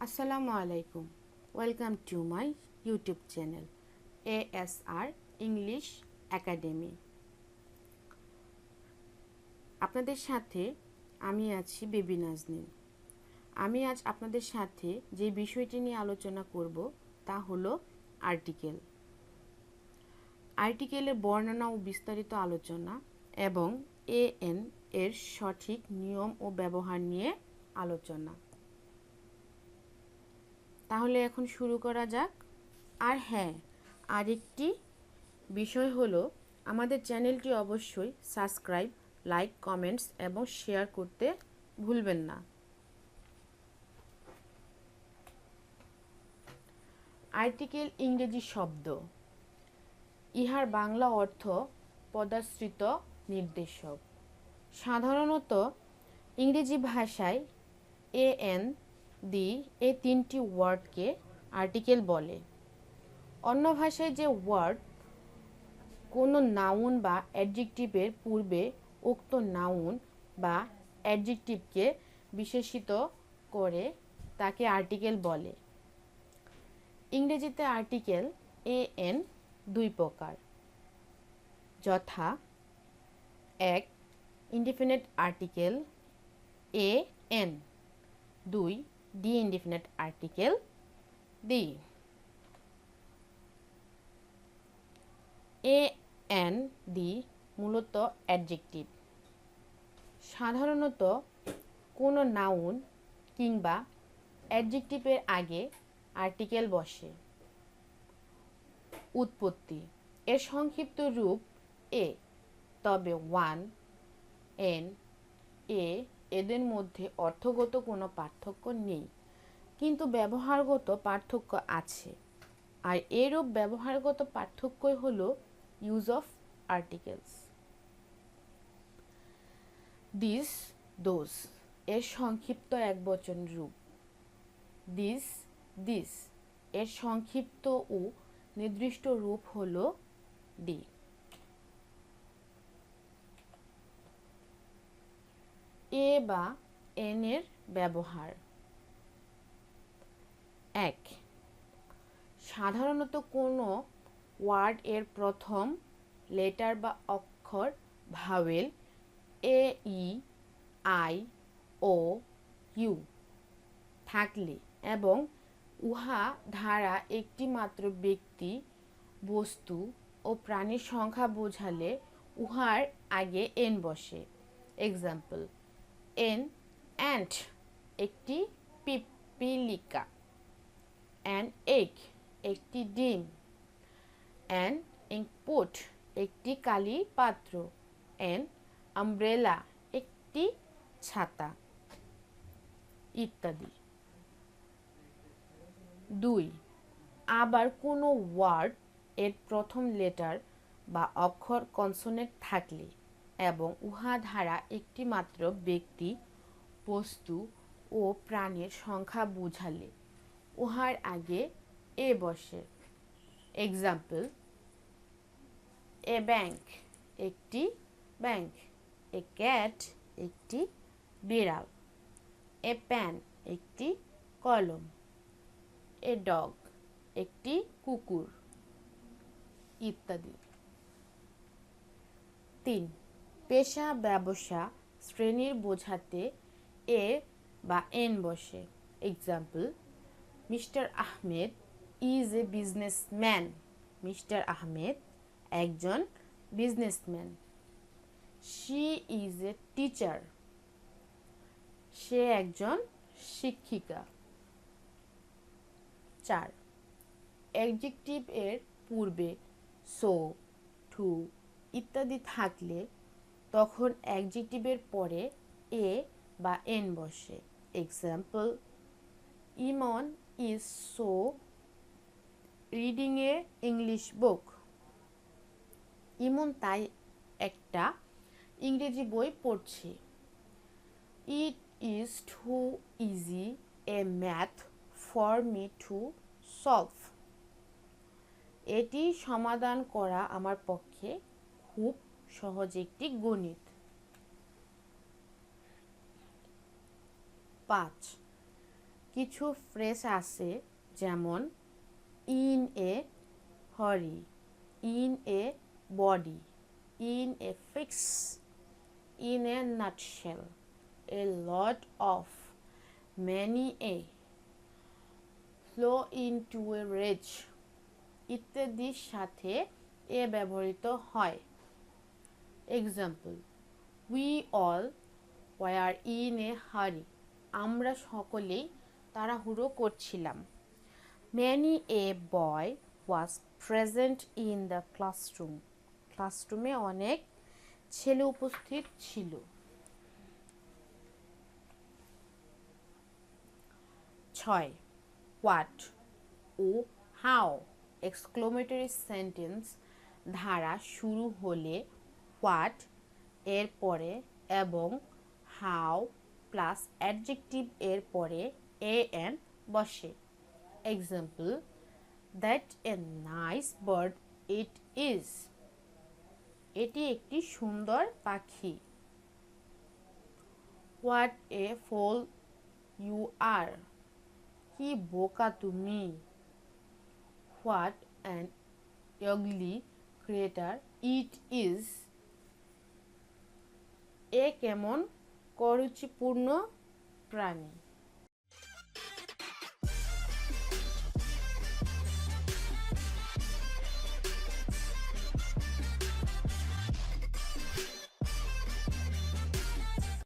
আসসালামু আলাইকুম। Welcome to my YouTube channel ASR English academy. আপনাদের সাথে আমি আছি বেবি নাজনীন। আমি আজ আপনাদের সাথে যে বিষয়টি নিয়ে আলোচনা করব তা হলো আর্টিকেল। আর্টিকেলের বর্ণনা ও বিস্তারিত আলোচনা এবং AN এর সঠিক নিয়ম ও ব্যবহার নিয়ে আলোচনা। তাহলে এখন শুরু করা যাক। আর হ্যাঁ, আরেকটি বিষয় হলো আমাদের চ্যানেলটি অবশ্যই সাবস্ক্রাইব, লাইক, কমেন্টস এবং শেয়ার করতে ভুলবেন না। আর্টিকেল ইংরেজি শব্দ, ইহার বাংলা অর্থ পদাশ্রিত নির্দেশক। সাধারণত ইংরেজি ভাষায় AN দিয়ে এই তিনটি ওয়ার্ডকে আর্টিকেল বলে। অন্য ভাষায় যে ওয়ার্ড কোনো নাউন বা অ্যাডজেক্টিভের পূর্বে উক্ত নাউন বা অ্যাডজেক্টিভকে বিশেষিত করে তাকে আর্টিকেল বলে। ইংরেজিতে আর্টিকেল AN দুই প্রকার, যথা 1. Indefinite article AN, 2. D indefinite article D. AN D মূলত অ্যাডজেক্টিভ। সাধারণত কোনো নাউন কিংবা অ্যাডজেক্টিভের আগে আর্টিকেল বসে। উৎপত্তি, এর সংক্ষিপ্ত রূপ এ, তবে ওয়ান, এন, এদের মধ্যে অর্থগত কোনো পার্থক্য নেই, কিন্তু ব্যবহারগত পার্থক্য আছে। আর এরূপ ব্যবহারগত পার্থক্যই হলো use of articles. This, those এর সংক্ষিপ্ত একবচন রূপ। দিস এর সংক্ষিপ্ত ও নির্দিষ্ট রূপ হলো ডি। এ বা এন এর ব্যবহার। 1. সাধারণত কোনো ওয়ার্ড এর প্রথম লেটার বা অক্ষর vowel A, E, I, O, U থাকলে এবং উহা দ্বারা একটি মাত্র ব্যক্তি, বস্তু ও প্রাণীর সংখ্যা বোঝালে উহার আগে এন বসে। এক্সাম্পল: এন অ্যান্ট একটি পিপীলিকা, অ্যান এগ একটি ডিম, অ্যান ইঙ্কপোট একটি কালি পাত্র, অ্যান আমব্রেলা একটি ছাতা, ইত্যাদি। 2. আবার কোনো ওয়ার্ড এর প্রথম লেটার বা অক্ষর কনসোনেন্ট থাকলে এবং উহা দ্বারা একটি মাত্র ব্যক্তি, বস্তু ও প্রাণীর সংখ্যা বোঝালে উহার আগে এ বসে। এক্সাম্পল: এ ব্যাংক একটি ব্যাংক, এ ক্যাট একটি বিড়াল, এ প্যান একটি কলম, এ ডগ একটি কুকুর, ইত্যাদি। 3. পেশা, ব্যবসা, শ্রেণীর বোঝাতে এ বা এন বসে। Example: Mister Ahmed is a businessman, Mister Ahmed একজন businessman. She is a teacher, সে একজন শিক্ষিকা। 4. অ্যাডজেক্টিভ এর পূর্বে সো, টু ইত্যাদি থাকলে তখন অ্যাডজেক্টিভের পরে এ বা এন বসে। Example: Imon is so reading a English book, Imon তাই একটা ইংরেজি বই পড়ছে। It is too easy a math for me to solve, এটি সমাধান করা আমার পক্ষে খুব সহজ একটি গণিত। 5. কিছু ফ্রেজ আছে যেমন in a hurry, in a body, in a fix, in a nutshell, a lot of, many a, flow into a rage ইত্যাদির সাথে এ ব্যবহৃত হয়। Example, we all were in a hurry, আমরা সকলেই তাড়াহুড়ো করছিলাম। Many a boy was present in the classroom, ক্লাসরুমে অনেক ছেলে উপস্থিত ছিল। 6. হোয়াট ও হাউ এক্সক্লেমেটরি সেন্টেন্স ধারা শুরু হলে হোয়াট এর পরে এবং হাউ প্লাস অ্যাডজেক্টিভ এর পরে এ এন বসে। Example, that a nice bird it is, এটি একটি সুন্দর পাখি। হোয়াট এ ফুল ইউ আর, কি বোকা তুমি। What an ugly creature it is, এ কেমন কুরুচিপূর্ণ প্রাণী।